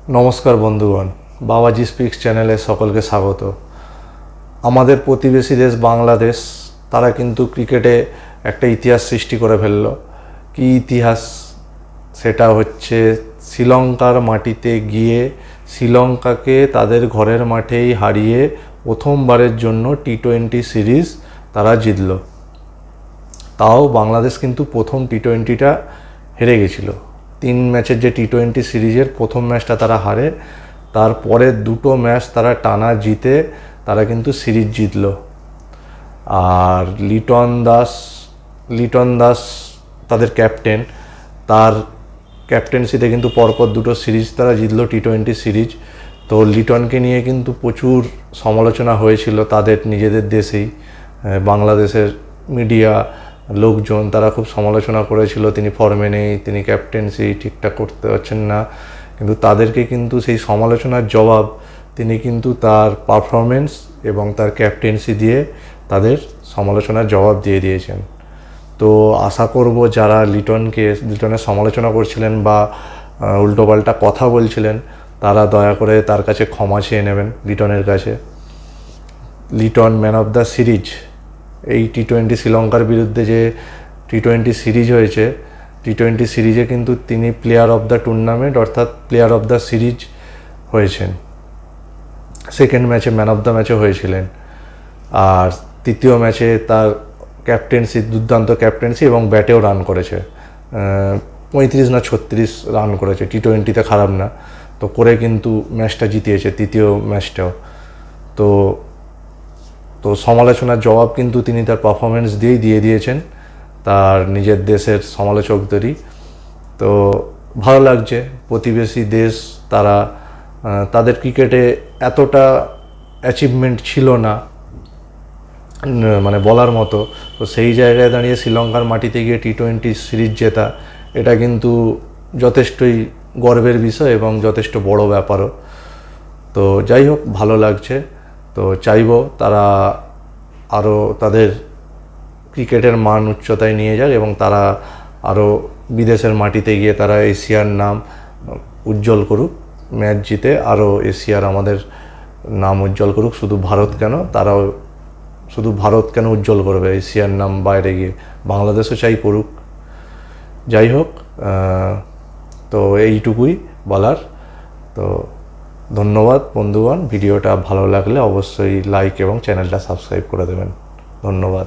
নমস্কার বন্ধুগণ, বাবাজি স্পিক্স চ্যানেলে সকলকে স্বাগত। আমাদের প্রতিবেশী দেশ বাংলাদেশ, তারা কিন্তু ক্রিকেটে একটা ইতিহাস সৃষ্টি করে ফেলল। কী ইতিহাস? সেটা হচ্ছে শ্রীলঙ্কার মাটিতে গিয়ে শ্রীলঙ্কাকে তাদের ঘরের মাঠেই হারিয়ে প্রথমবারের জন্য টি-20 সিরিজ তারা জিতল। তাও বাংলাদেশ কিন্তু প্রথম টি-20টা হেরে গেছিল। 3 ম্যাচের যে টি-20 সিরিজের প্রথম ম্যাচটা তারা হারে, তারপরে দুটো ম্যাচ তারা টানা জিতে তারা কিন্তু সিরিজ জিতল। আর লিটন দাস তাদের ক্যাপ্টেন, তার ক্যাপ্টেন্সিতে কিন্তু পরপর দুটো সিরিজ তারা জিতল, টি-20 সিরিজ। তো লিটনকে নিয়ে কিন্তু প্রচুর সমালোচনা হয়েছিল তাদের নিজেদের দেশেই। বাংলাদেশের মিডিয়া লোকজন তারা খুব সমালোচনা করেছিল, তিনি ফর্মে নেই, তিনি ক্যাপ্টেন্সি ঠিকঠাক করতে পারছেন না। কিন্তু তাদেরকে কিন্তু সেই সমালোচনার জবাব তিনি কিন্তু তার পারফরমেন্স এবং তার ক্যাপ্টেন্সি দিয়ে তাদের সমালোচনার জবাব দিয়ে দিয়েছেন। তো আশা করব যারা লিটনের সমালোচনা করছিলেন বা উল্টোপাল্টা কথা বলছিলেন, তারা দয়া করে তার কাছে ক্ষমা চেয়ে নেবেন লিটনের কাছে। Liton man of the series, এই টি-20 শ্রীলঙ্কার বিরুদ্ধে যে টি-20 সিরিজ হয়েছে, টি-20 সিরিজে কিন্তু তিনি প্লেয়ার অফ দ্য টুর্নামেন্ট অর্থাৎ প্লেয়ার অফ দ্য সিরিজ হয়েছেন। সেকেন্ড ম্যাচে ম্যান অফ দ্য ম্যাচও হয়েছিলেন। আর তৃতীয় ম্যাচে তার ক্যাপ্টেন্সি, দুর্দান্ত ক্যাপ্টেন্সি এবং ব্যাটেও রান করেছে, 35 না 36 রান করেছে, টি-20তে খারাপ না। তো করে কিন্তু ম্যাচটা জিতিয়েছে, তৃতীয় ম্যাচটাও। তো সমালোচনার জবাব কিন্তু তিনি তার পারফরমেন্স দিয়েই দিয়ে দিয়েছেন তার নিজের দেশের সমালোচকদেরই। তো ভালো লাগছে, প্রতিবেশী দেশ তারা তাদের ক্রিকেটে এতটা অ্যাচিভমেন্ট ছিল না মানে বলার মতো। তো সেই জায়গায় দাঁড়িয়ে শ্রীলঙ্কার মাটিতে গিয়ে টি-20 সিরিজ জেতা, এটা কিন্তু যথেষ্টই গর্বের বিষয় এবং যথেষ্ট বড় ব্যাপারও। তো যাই হোক, ভালো লাগছে। তো চাইব তারা আরও তাদের ক্রিকেটের মান উচ্চতায় নিয়ে যাক এবং তারা আরও বিদেশের মাটিতে গিয়ে তারা এশিয়ার নাম উজ্জ্বল করুক, ম্যাচ জিতে আরও এশিয়ার আমাদের নাম উজ্জ্বল করুক। শুধু ভারত কেন উজ্জ্বল করবে এশিয়ার নাম বাইরে গিয়ে, বাংলাদেশও চাই করুক। যাই হোক, তো এইটুকুই বলার। তো ধন্যবাদ বন্ধুগণ, ভিডিওটা ভালো লাগলে অবশ্যই লাইক এবং চ্যানেলটা সাবস্ক্রাইব করে দেবেন। ধন্যবাদ।